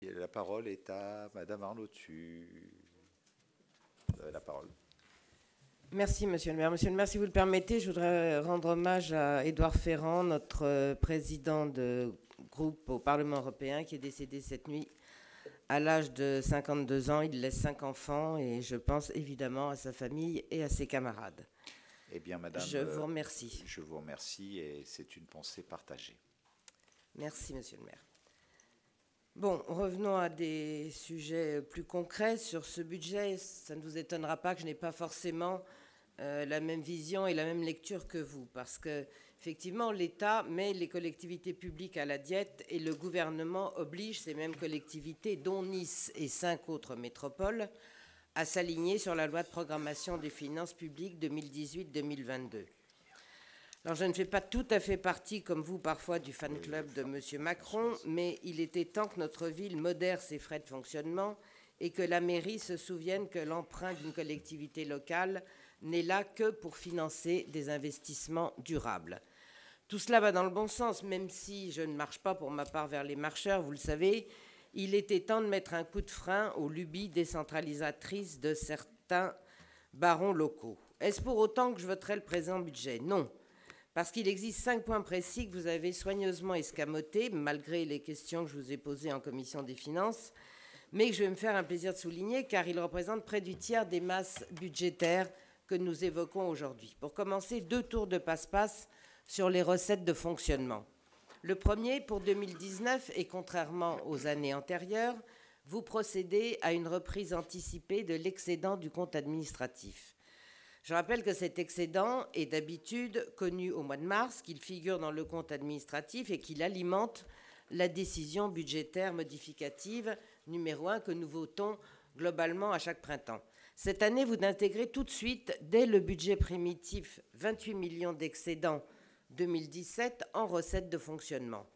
La parole est à Madame Arnautu. Vous avez la parole. Merci, Monsieur le maire. Monsieur le maire, si vous le permettez, je voudrais rendre hommage à Édouard Ferrand, notre président de groupe au Parlement européen, qui est décédé cette nuit à l'âge de 52 ans. Il laisse 5 enfants et je pense évidemment à sa famille et à ses camarades. Eh bien, Madame, je vous remercie. Je vous remercie et c'est une pensée partagée. Merci, Monsieur le maire. Bon, revenons à des sujets plus concrets sur ce budget. Ça ne vous étonnera pas que je n'ai pas forcément la même vision et la même lecture que vous, parce que effectivement, l'État met les collectivités publiques à la diète et le gouvernement oblige ces mêmes collectivités, dont Nice et 5 autres métropoles, à s'aligner sur la loi de programmation des finances publiques 2018-2022. Alors, je ne fais pas tout à fait partie, comme vous, parfois, du fan club de M. Macron, mais il était temps que notre ville modère ses frais de fonctionnement et que la mairie se souvienne que l'emprunt d'une collectivité locale n'est là que pour financer des investissements durables. Tout cela va dans le bon sens, même si je ne marche pas pour ma part vers les marcheurs, vous le savez. Il était temps de mettre un coup de frein aux lubies décentralisatrices de certains barons locaux. Est-ce pour autant que je voterai le présent budget? Non. Parce qu'il existe 5 points précis que vous avez soigneusement escamotés, malgré les questions que je vous ai posées en commission des finances, mais que je vais me faire un plaisir de souligner, car ils représentent près du tiers des masses budgétaires que nous évoquons aujourd'hui. Pour commencer, 2 tours de passe-passe sur les recettes de fonctionnement. Le premier, pour 2019, et contrairement aux années antérieures, vous procédez à une reprise anticipée de l'excédent du compte administratif. Je rappelle que cet excédent est d'habitude connu au mois de mars, qu'il figure dans le compte administratif et qu'il alimente la décision budgétaire modificative numéro 1 que nous votons globalement à chaque printemps. Cette année, vous intégrez tout de suite, dès le budget primitif, 28 millions d'excédents 2017 en recettes de fonctionnement.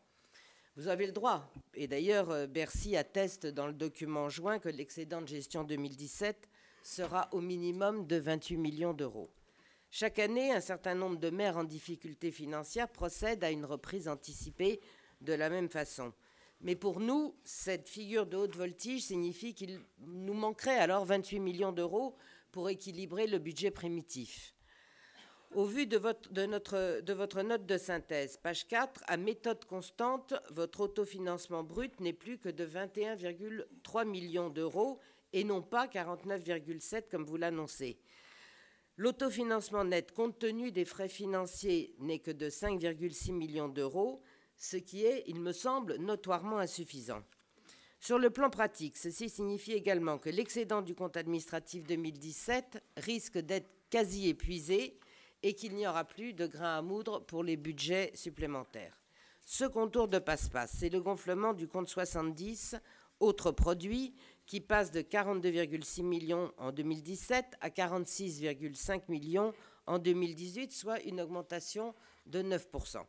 Vous avez le droit, et d'ailleurs Bercy atteste dans le document joint que l'excédent de gestion 2017 sera au minimum de 28 millions d'euros. Chaque année, un certain nombre de maires en difficulté financière procèdent à une reprise anticipée de la même façon. Mais pour nous, cette figure de haute voltige signifie qu'il nous manquerait alors 28 millions d'euros pour équilibrer le budget primitif. Au vu de votre note de synthèse, page 4, à méthode constante, votre autofinancement brut n'est plus que de 21,3 millions d'euros et non pas 49,7 comme vous l'annoncez. L'autofinancement net, compte tenu des frais financiers, n'est que de 5,6 millions d'euros, ce qui est, il me semble, notoirement insuffisant. Sur le plan pratique, ceci signifie également que l'excédent du compte administratif 2017 risque d'être quasi épuisé et qu'il n'y aura plus de grain à moudre pour les budgets supplémentaires. Ce contour de passe-passe, c'est le gonflement du compte 70, autres produits, qui passe de 42,6 millions en 2017 à 46,5 millions en 2018, soit une augmentation de 9%.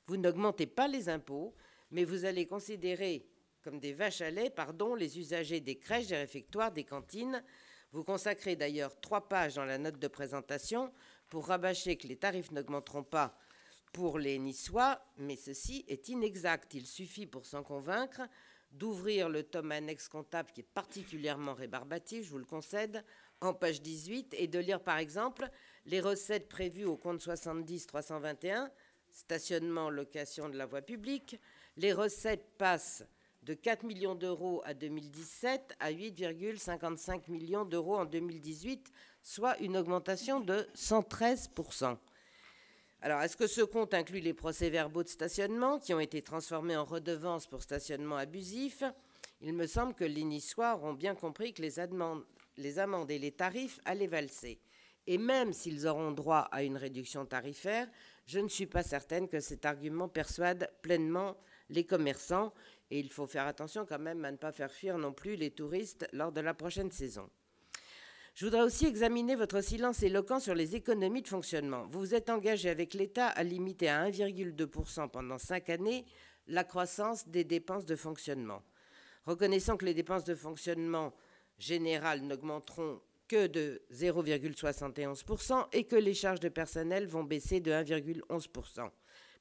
Vous n'augmentez pas les impôts, mais vous allez considérer comme des vaches à lait, les usagers des crèches, des réfectoires, des cantines. Vous consacrez d'ailleurs 3 pages dans la note de présentation pour rabâcher que les tarifs n'augmenteront pas pour les Niçois, mais ceci est inexact. Il suffit pour s'en convaincre d'ouvrir le tome annexe comptable qui est particulièrement rébarbatif, je vous le concède, en page 18, et de lire par exemple les recettes prévues au compte 70-321, stationnement, location de la voie publique. Les recettes passent de 4 millions d'euros à 2017 à 8,55 millions d'euros en 2018, soit une augmentation de 113%. Alors, est-ce que ce compte inclut les procès-verbaux de stationnement qui ont été transformés en redevances pour stationnement abusif? Il me semble que les Niçois auront bien compris que les amendes et les tarifs allaient valser. Et même s'ils auront droit à une réduction tarifaire, je ne suis pas certaine que cet argument persuade pleinement les commerçants. Et il faut faire attention quand même à ne pas faire fuir non plus les touristes lors de la prochaine saison. Je voudrais aussi examiner votre silence éloquent sur les économies de fonctionnement. Vous vous êtes engagé avec l'État à limiter à 1,2% pendant 5 années la croissance des dépenses de fonctionnement. Reconnaissant que les dépenses de fonctionnement générales n'augmenteront que de 0,71% et que les charges de personnel vont baisser de 1,11%.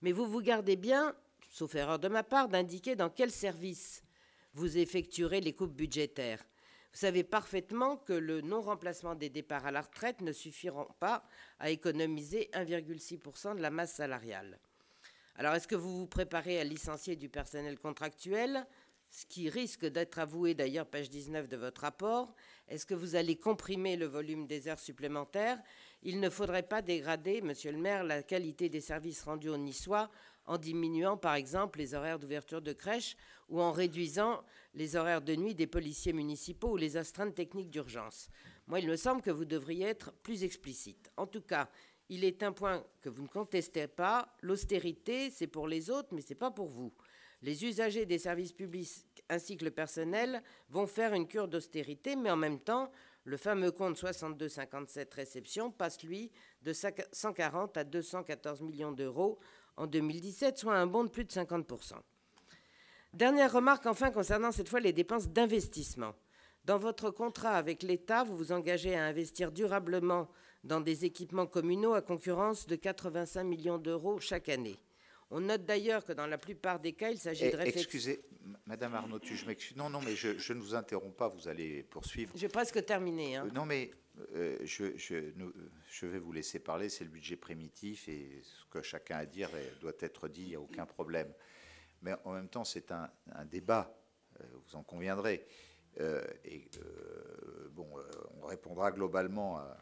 Mais vous vous gardez bien, sauf erreur de ma part, d'indiquer dans quel service vous effectuerez les coupes budgétaires. Vous savez parfaitement que le non-remplacement des départs à la retraite ne suffira pas à économiser 1,6% de la masse salariale. Alors, est-ce que vous vous préparez à licencier du personnel contractuel, ce qui risque d'être avoué d'ailleurs, page 19 de votre rapport? Est-ce que vous allez comprimer le volume des heures supplémentaires? Il ne faudrait pas dégrader, monsieur le maire, la qualité des services rendus aux Niçois en diminuant, par exemple, les horaires d'ouverture de crèches ou en réduisant les horaires de nuit des policiers municipaux ou les astreintes techniques d'urgence. Moi, il me semble que vous devriez être plus explicite. En tout cas, il est un point que vous ne contestez pas. L'austérité, c'est pour les autres, mais ce n'est pas pour vous. Les usagers des services publics ainsi que le personnel vont faire une cure d'austérité, mais en même temps, le fameux compte 6257 réception passe, lui, de 140 à 214 millions d'euros en 2017, soit un bond de plus de 50%. Dernière remarque, enfin, concernant cette fois les dépenses d'investissement. Dans votre contrat avec l'État, vous vous engagez à investir durablement dans des équipements communaux à concurrence de 85 millions d'euros chaque année. On note d'ailleurs que dans la plupart des cas, il s'agit de réflexions... Excusez, Madame Arnautu, je m'excuse. Non, mais je ne vous interromps pas, vous allez poursuivre. J'ai presque terminé. Non, mais je vais vous laisser parler, c'est le budget primitif et ce que chacun a à dire doit être dit, il n'y a aucun problème. Mais en même temps, c'est un débat, vous en conviendrez. On répondra globalement à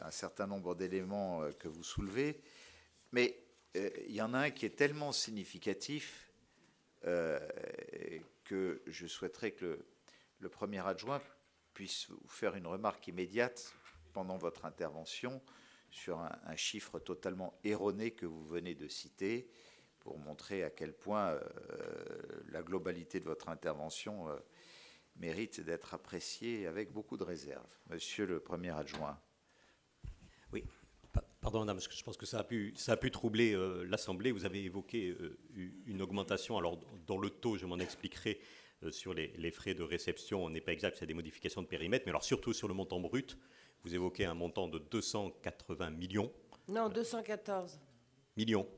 un certain nombre d'éléments que vous soulevez. Mais il y en a un qui est tellement significatif que je souhaiterais que le premier adjoint puisse vous faire une remarque immédiate pendant votre intervention sur un chiffre totalement erroné que vous venez de citer pour montrer à quel point la globalité de votre intervention mérite d'être appréciée avec beaucoup de réserve. Monsieur le premier adjoint. Oui. Pardon, madame, parce que je pense que ça a pu troubler l'Assemblée. Vous avez évoqué une augmentation. Alors, dans le taux, je m'en expliquerai, sur les frais de réception, on n'est pas exact, c'est des modifications de périmètre. Mais alors, surtout sur le montant brut, vous évoquez un montant de 280 millions. Non, 214. Millions.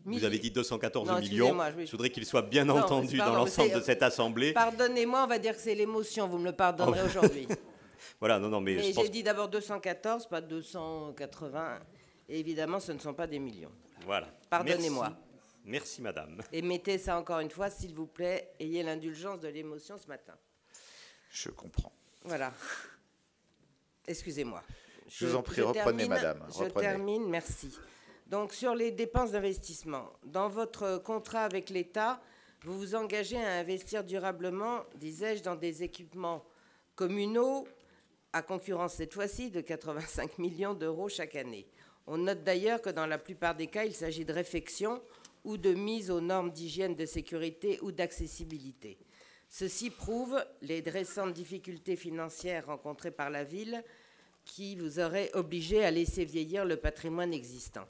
Vous avez dit 214 non, millions. Je voudrais qu'il soit bien entendu dans l'ensemble de cette Assemblée. Pardonnez-moi, on va dire que c'est l'émotion. Vous me le pardonnerez aujourd'hui. Voilà, non, mais j'ai dit d'abord 214, pas 280. Et évidemment, ce ne sont pas des millions. Voilà. Pardonnez-moi. Merci, madame. Et mettez ça encore une fois, s'il vous plaît. Ayez l'indulgence de l'émotion ce matin. Je comprends. Voilà. Excusez-moi. Je vous en prie, reprenez, madame. Je termine, merci. Donc, sur les dépenses d'investissement, dans votre contrat avec l'État, vous vous engagez à investir durablement, disais-je, dans des équipements communaux, à concurrence cette fois-ci de 85 millions d'euros chaque année. On note d'ailleurs que dans la plupart des cas, il s'agit de réfection ou de mise aux normes d'hygiène, de sécurité ou d'accessibilité. Ceci prouve les récentes difficultés financières rencontrées par la ville qui vous auraient obligé à laisser vieillir le patrimoine existant.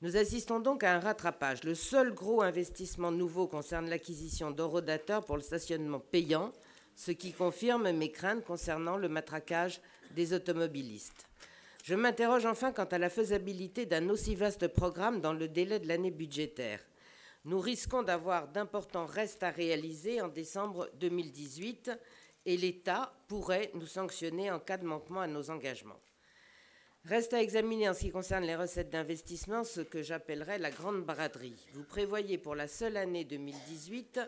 Nous assistons donc à un rattrapage. Le seul gros investissement nouveau concerne l'acquisition d'horodateurs pour le stationnement payant, ce qui confirme mes craintes concernant le matraquage des automobilistes. Je m'interroge enfin quant à la faisabilité d'un aussi vaste programme dans le délai de l'année budgétaire. Nous risquons d'avoir d'importants restes à réaliser en décembre 2018 et l'État pourrait nous sanctionner en cas de manquement à nos engagements. Reste à examiner en ce qui concerne les recettes d'investissement ce que j'appellerais la grande braderie. Vous prévoyez pour la seule année 2018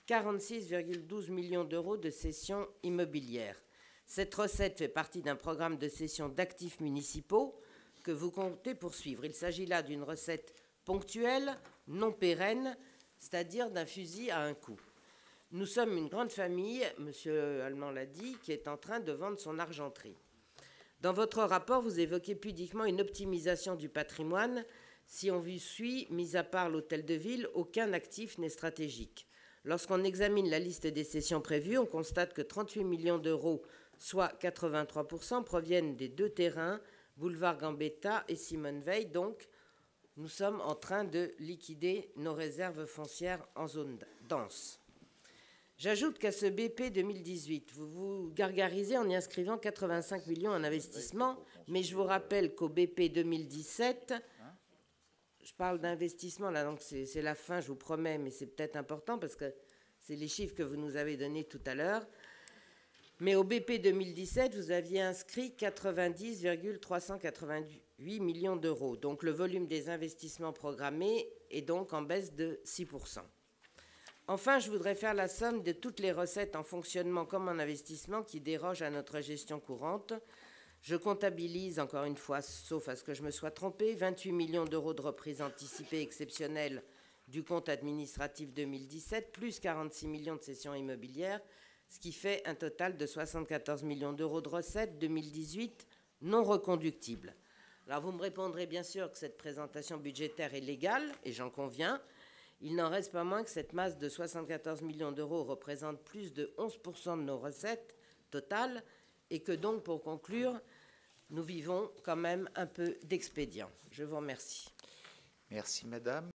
46,12 millions d'euros de cessions immobilières. Cette recette fait partie d'un programme de cession d'actifs municipaux que vous comptez poursuivre. Il s'agit là d'une recette ponctuelle, non pérenne, c'est-à-dire d'un fusil à un coup. Nous sommes une grande famille, M. Allemand l'a dit, qui est en train de vendre son argenterie. Dans votre rapport, vous évoquez pudiquement une optimisation du patrimoine. Si on vous suit, mis à part l'hôtel de ville, aucun actif n'est stratégique. Lorsqu'on examine la liste des cessions prévues, on constate que 38 millions d'euros, soit 83%, proviennent des 2 terrains, boulevard Gambetta et Simone Veil. Donc, nous sommes en train de liquider nos réserves foncières en zone dense. J'ajoute qu'à ce BP 2018, vous vous gargarisez en y inscrivant 85 millions en investissement, mais je vous rappelle qu'au BP 2017, je parle d'investissement là, donc c'est la fin, je vous promets, mais c'est peut-être important parce que C'est les chiffres que vous nous avez donnés tout à l'heure. Mais au BP 2017, vous aviez inscrit 90,388 millions d'euros. Donc le volume des investissements programmés est donc en baisse de 6%. Enfin, je voudrais faire la somme de toutes les recettes en fonctionnement comme en investissement qui dérogent à notre gestion courante. Je comptabilise, encore une fois, sauf à ce que je me sois trompée, 28 millions d'euros de reprise anticipée exceptionnelle du compte administratif 2017, plus 46 millions de cessions immobilières, ce qui fait un total de 74 millions d'euros de recettes 2018 non reconductibles. Alors vous me répondrez bien sûr que cette présentation budgétaire est légale, et j'en conviens. Il n'en reste pas moins que cette masse de 74 millions d'euros représente plus de 11% de nos recettes totales, et que donc, pour conclure, nous vivons quand même un peu d'expédient. Je vous remercie. Merci, madame.